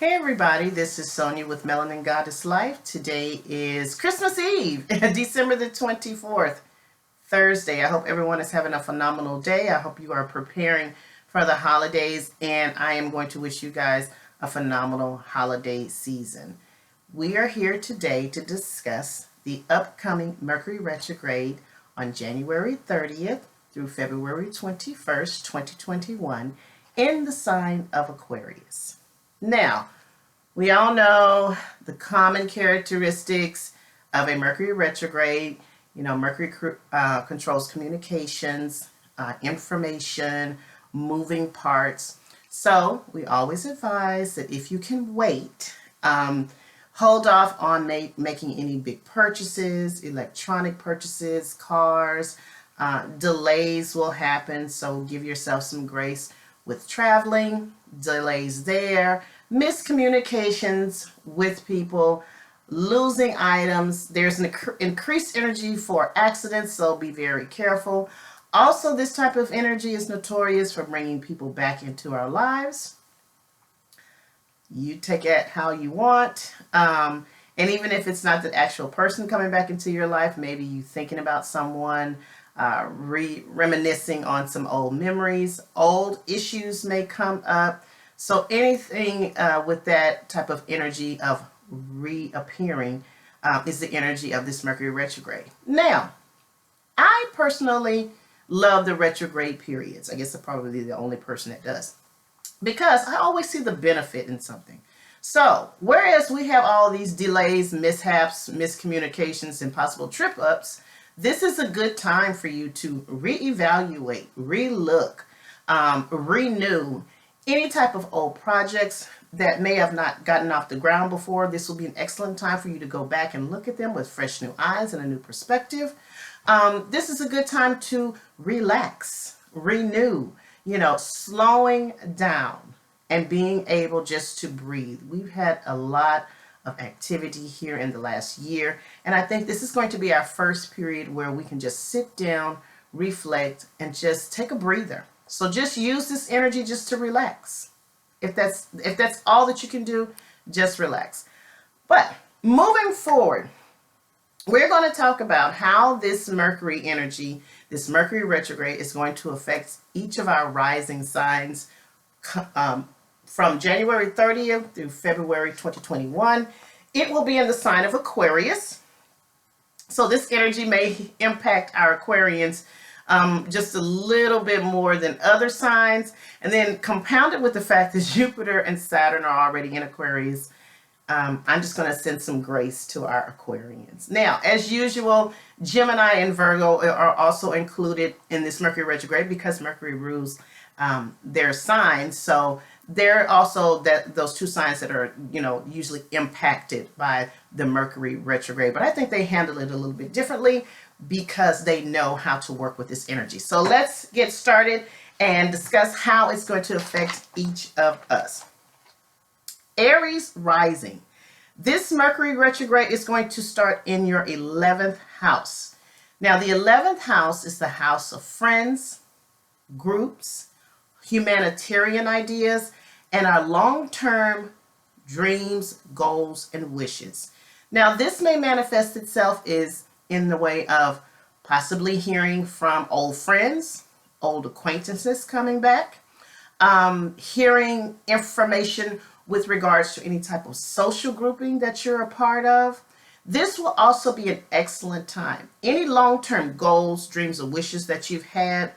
Hey everybody, this is Sonia with Melanin Goddess Life. Today is Christmas Eve, December the 24th, Thursday. I hope everyone is having a phenomenal day. I hope you are preparing for the holidays, and I am going to wish you guys a phenomenal holiday season. We are here today to discuss the upcoming Mercury Retrograde on January 30th through February 21st, 2021 in the sign of Aquarius. Now, we all know the common characteristics of a Mercury retrograde. You know, Mercury controls communications, information, moving parts. So we always advise that if you can wait, hold off on making any big purchases, electronic purchases, cars. Delays will happen, so give yourself some grace with traveling, delays there, miscommunications with people, losing items. There's an increased energy for accidents, so be very careful. Also, this type of energy is notorious for bringing people back into our lives. You take it how you want. And even if it's not the actual person coming back into your life, maybe you thinking about someone, reminiscing on some old memories, old issues may come up. So anything with that type of energy of reappearing is the energy of this Mercury retrograde. Now, I personally love the retrograde periods. I guess I'm probably the only person that does, because I always see the benefit in something. So, whereas we have all these delays, mishaps, miscommunications, and possible trip-ups, this is a good time for you to reevaluate, relook, renew any type of old projects that may have not gotten off the ground before. This will be an excellent time for you to go back and look at them with fresh new eyes and a new perspective. This is a good time to relax, renew, slowing down and being able just to breathe. We've had a lot of activity here in the last year, and I think this is going to be our first period where we can just sit down, reflect, and just take a breather. So just use this energy just to relax. If that's all that you can do, just relax. But moving forward, we're going to talk about how this Mercury energy, this Mercury retrograde, is going to affect each of our rising signs from January 30th through February 2021. It will be in the sign of Aquarius. So this energy may impact our Aquarians just a little bit more than other signs. And then compounded with the fact that Jupiter and Saturn are already in Aquarius, I'm just going to send some grace to our Aquarians. Now, as usual, Gemini and Virgo are also included in this Mercury retrograde because Mercury rules their signs. So they're also those two signs that are, usually impacted by the Mercury retrograde. But I think they handle it a little bit differently because they know how to work with this energy. So let's get started and discuss how it's going to affect each of us. Aries rising. This Mercury retrograde is going to start in your 11th house. Now, the 11th house is the house of friends, groups, humanitarian ideas, and our long-term dreams, goals, and wishes. Now, this may manifest itself in the way of possibly hearing from old friends, old acquaintances coming back, hearing information with regards to any type of social grouping that you're a part of. This will also be an excellent time. Any long-term goals, dreams, or wishes that you've had,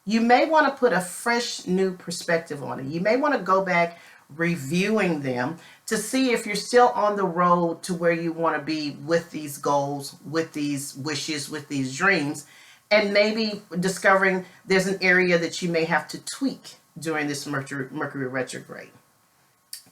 you may want to put a fresh new perspective on it. You may want to go back reviewing them to see if you're still on the road to where you want to be with these goals, with these wishes, with these dreams, and maybe discovering there's an area that you may have to tweak during this Mercury retrograde.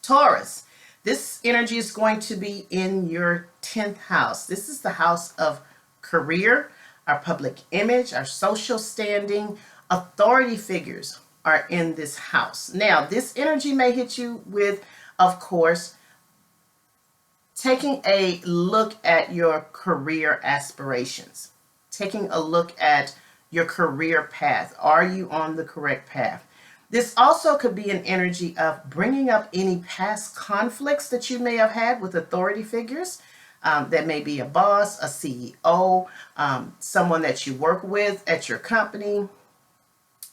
Taurus, this energy is going to be in your 10th house. This is the house of career, our public image, our social standing. Authority figures are in this house. Now, this energy may hit you with, of course, taking a look at your career aspirations, taking a look at your career path. Are you on the correct path? This also could be an energy of bringing up any past conflicts that you may have had with authority figures. That may be a boss, a CEO, someone that you work with at your company,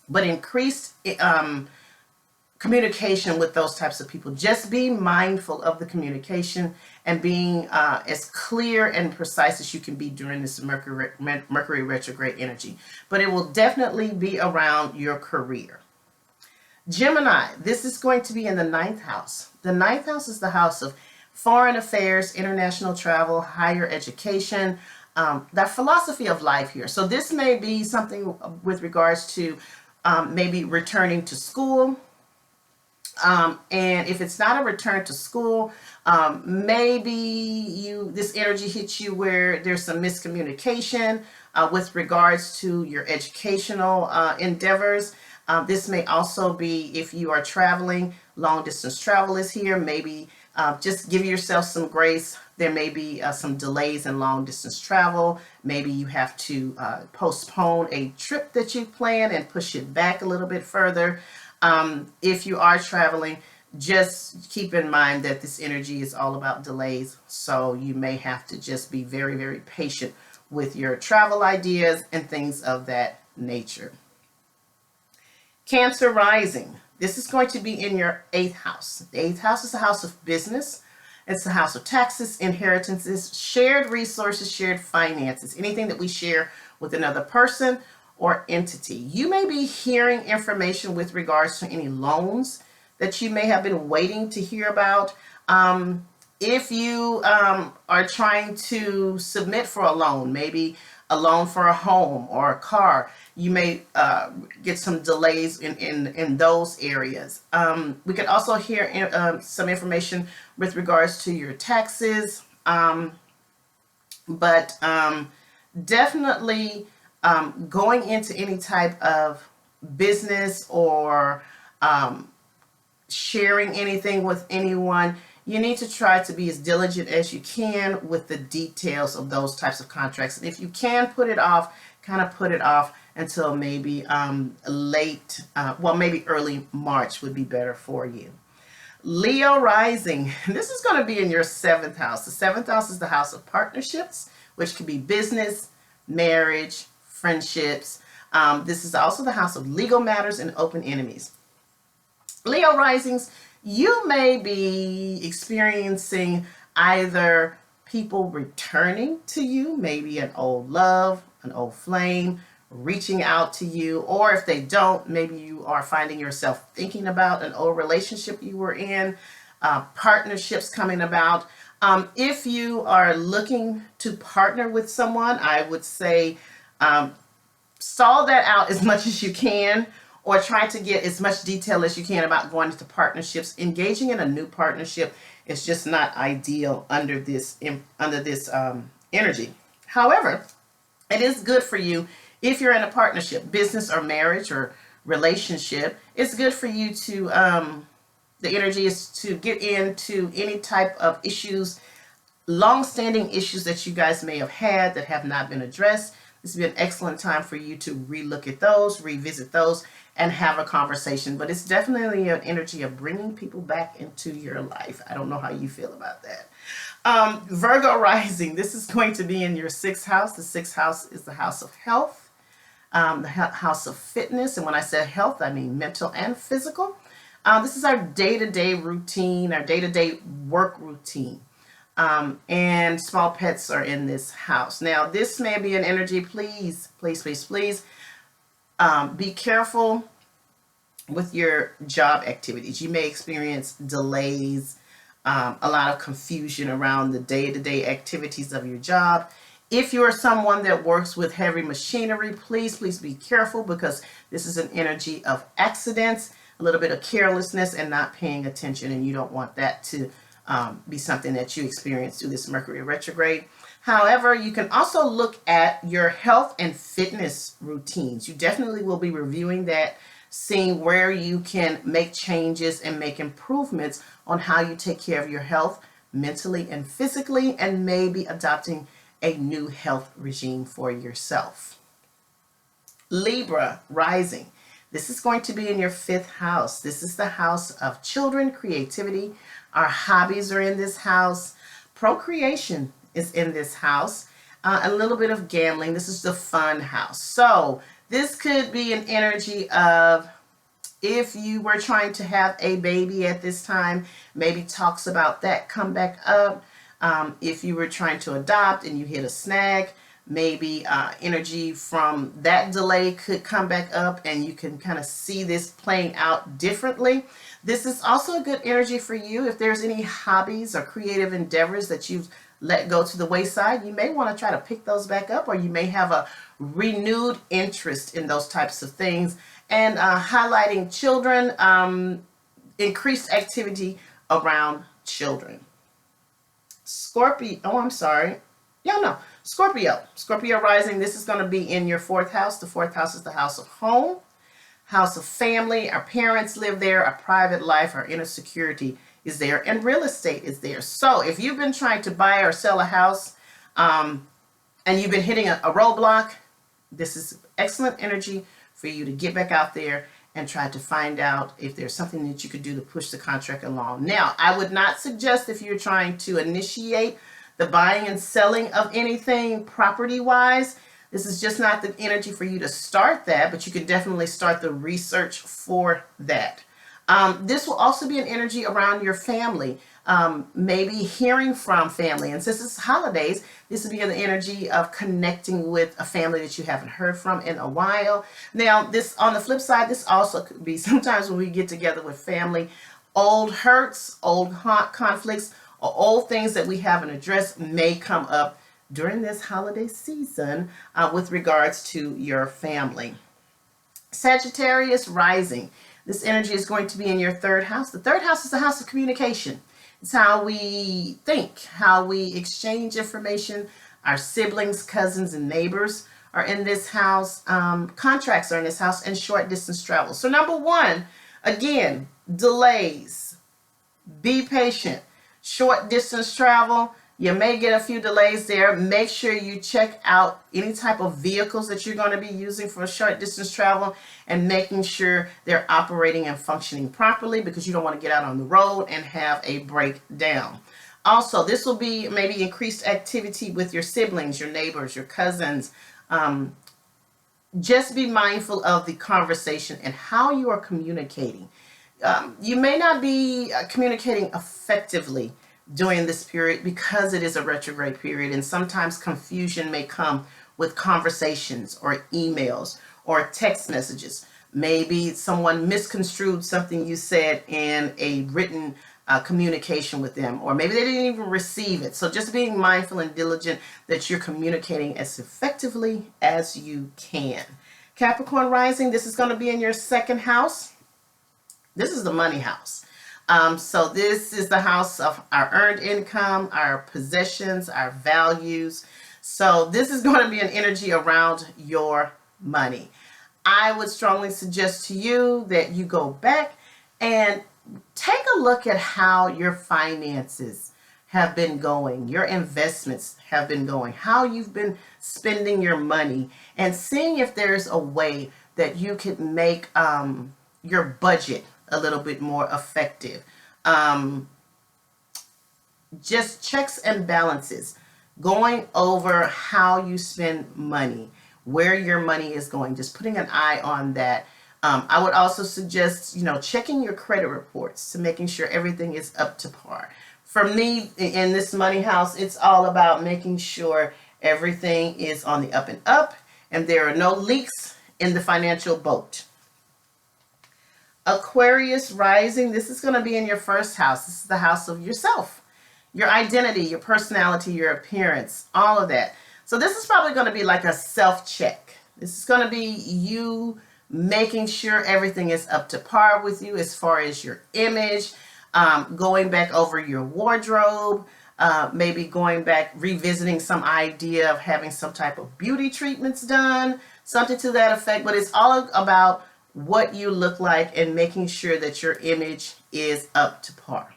but increased communication with those types of people. Just be mindful of the communication and being as clear and precise as you can be during this Mercury retrograde energy. But it will definitely be around your career. Gemini, this is going to be in the 9th house. The 9th house is the house of foreign affairs, international travel, higher education, that philosophy of life here. So this may be something with regards to maybe returning to school. And if it's not a return to school, maybe this energy hits you where there's some miscommunication with regards to your educational endeavors. This may also be if you are traveling, long distance travel is here. Maybe just give yourself some grace. There may be some delays in long distance travel. Maybe you have to postpone a trip that you plan and push it back a little bit further. If you are traveling, just keep in mind that this energy is all about delays. So you may have to just be very, very patient with your travel ideas and things of that nature. Cancer rising. This is going to be in your 8th house. The 8th house is the house of business. It's the house of taxes, inheritances, shared resources, shared finances, anything that we share with another person or entity. You may be hearing information with regards to any loans that you may have been waiting to hear about. If you are trying to submit for a loan, maybe a loan for a home or a car, you may get some delays in those areas. We could also hear some information with regards to your taxes, but definitely going into any type of business or sharing anything with anyone, you need to try to be as diligent as you can with the details of those types of contracts. And if you can put it off, kind of put it off until maybe maybe early March would be better for you. Leo rising. This is going to be in your 7th house. The 7th house is the house of partnerships, which could be business, marriage, friendships. This is also the house of legal matters and open enemies. Leo risings, you may be experiencing either people returning to you, maybe an old love, an old flame, reaching out to you, or if they don't, maybe you are finding yourself thinking about an old relationship you were in, partnerships coming about. If you are looking to partner with someone, I would say stall that out as much as you can, or try to get as much detail as you can about going into partnerships. Engaging in a new partnership is just not ideal under this energy. However, it is good for you if you're in a partnership, business or marriage or relationship. It's good for you to, the energy is to get into any type of issues, long-standing issues that you guys may have had that have not been addressed. This would be an excellent time for you to relook at those, revisit those, and have a conversation. But it's definitely an energy of bringing people back into your life. I don't know how you feel about that. Virgo rising. This is going to be in your 6th house. The 6th house is the house of health, the house of fitness. And when I say health, I mean mental and physical. This is our day-to-day routine, our day-to-day work routine. And small pets are in this house. Now, this may be an energy, please be careful with your job activities. You may experience delays, a lot of confusion around the day-to-day activities of your job. If you are someone that works with heavy machinery, please be careful, because this is an energy of accidents, a little bit of carelessness and not paying attention, and you don't want that to be something that you experience through this Mercury retrograde. However, you can also look at your health and fitness routines. You definitely will be reviewing that, seeing where you can make changes and make improvements on how you take care of your health mentally and physically, and maybe adopting a new health regime for yourself. Libra rising. This is going to be in your 5th house. This is the house of children, creativity. Our hobbies are in this house. Procreation is in this house. A little bit of gambling. This is the fun house. So this could be an energy of, if you were trying to have a baby at this time, maybe talks about that come back up. If you were trying to adopt and you hit a snag, maybe energy from that delay could come back up, and you can kind of see this playing out differently. This is also a good energy for you if there's any hobbies or creative endeavors that you've let go to the wayside. You may want to try to pick those back up, or you may have a renewed interest in those types of things. And highlighting children, increased activity around children. Scorpio, oh, I'm sorry. Yeah, no. Scorpio rising, this is going to be in your 4th house. The 4th house is the house of home, house of family. Our parents live there. Our private life, our inner security is there, and real estate is there. So if you've been trying to buy or sell a house and you've been hitting a roadblock, this is excellent energy for you to get back out there and try to find out if there's something that you could do to push the contract along. Now, I would not suggest, if you're trying to initiate the buying and selling of anything property-wise, this is just not the energy for you to start that, but you can definitely start the research for that. This will also be an energy around your family, maybe hearing from family. And since it's holidays, this will be an energy of connecting with a family that you haven't heard from in a while. Now, this, on the flip side, this also could be sometimes when we get together with family, old hurts, old conflicts, or old things that we haven't addressed may come up during this holiday season with regards to your family. Sagittarius rising. This energy is going to be in your 3rd house. The 3rd house is the house of communication. It's how we think, how we exchange information. Our siblings, cousins, and neighbors are in this house. Contracts are in this house, and short distance travel. So number 1, again, delays. Be patient. Short distance travel, you may get a few delays there. Make sure you check out any type of vehicles that you're going to be using for short distance travel, and making sure they're operating and functioning properly, because you don't want to get out on the road and have a breakdown. Also, this will be maybe increased activity with your siblings, your neighbors, your cousins. Just be mindful of the conversation and how you are communicating. You may not be communicating effectively during this period because it is a retrograde period, and sometimes confusion may come with conversations or emails or text messages. Maybe someone misconstrued something you said in a written communication with them, or maybe they didn't even receive it. So just being mindful and diligent that you're communicating as effectively as you can. Capricorn rising, this is going to be in your 2nd house. This is the money house. So this is the house of our earned income, our possessions, our values. So this is going to be an energy around your money. I would strongly suggest to you that you go back and take a look at how your finances have been going, your investments have been going, how you've been spending your money, and seeing if there's a way that you could make your budget a little bit more effective. Just checks and balances, going over how you spend money, where your money is going, just putting an eye on that. I would also suggest, checking your credit reports to making sure everything is up to par. For me, in this money house, it's all about making sure everything is on the up and up, and there are no leaks in the financial boat. Aquarius rising, this is going to be in your 1st house. This is the house of yourself, your identity, your personality, your appearance, all of that. So this is probably going to be like a self-check. This is going to be you making sure everything is up to par with you as far as your image, going back over your wardrobe, maybe going back, revisiting some idea of having some type of beauty treatments done, something to that effect. But it's all about what you look like and making sure that your image is up to par.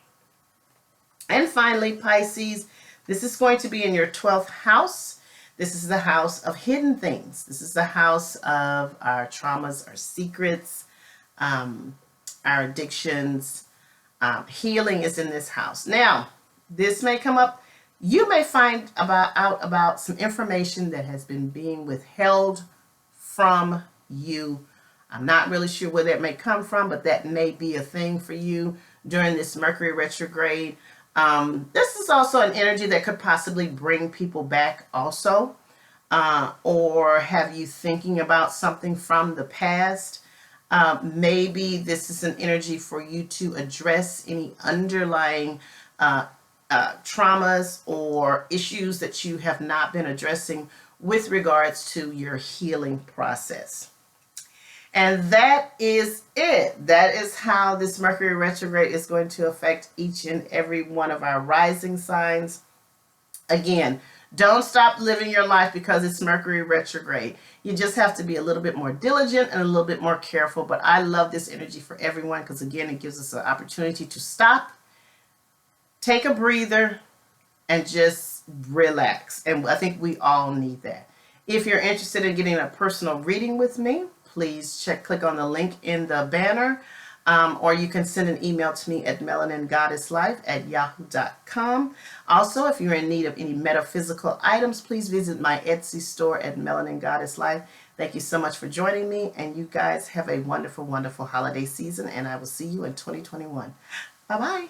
And finally, Pisces, this is going to be in your 12th house. This is the house of hidden things. This is the house of our traumas, our secrets, our addictions. Healing is in this house. Now, this may come up. You may find out about some information that has been being withheld from you. I'm not really sure where that may come from, but that may be a thing for you during this Mercury retrograde. This is also an energy that could possibly bring people back also, or have you thinking about something from the past. Maybe this is an energy for you to address any underlying traumas or issues that you have not been addressing with regards to your healing process. And that is it. That is how this Mercury retrograde is going to affect each and every one of our rising signs. Again, don't stop living your life because it's Mercury retrograde. You just have to be a little bit more diligent and a little bit more careful. But I love this energy for everyone because, again, it gives us an opportunity to stop, take a breather, and just relax. And I think we all need that. If you're interested in getting a personal reading with me, please click on the link in the banner. Or you can send an email to me at melaningoddesslife@yahoo.com. Also, if you're in need of any metaphysical items, please visit my Etsy store at Melanin Goddess Life. Thank you so much for joining me, and you guys have a wonderful, wonderful holiday season, and I will see you in 2021. Bye-bye.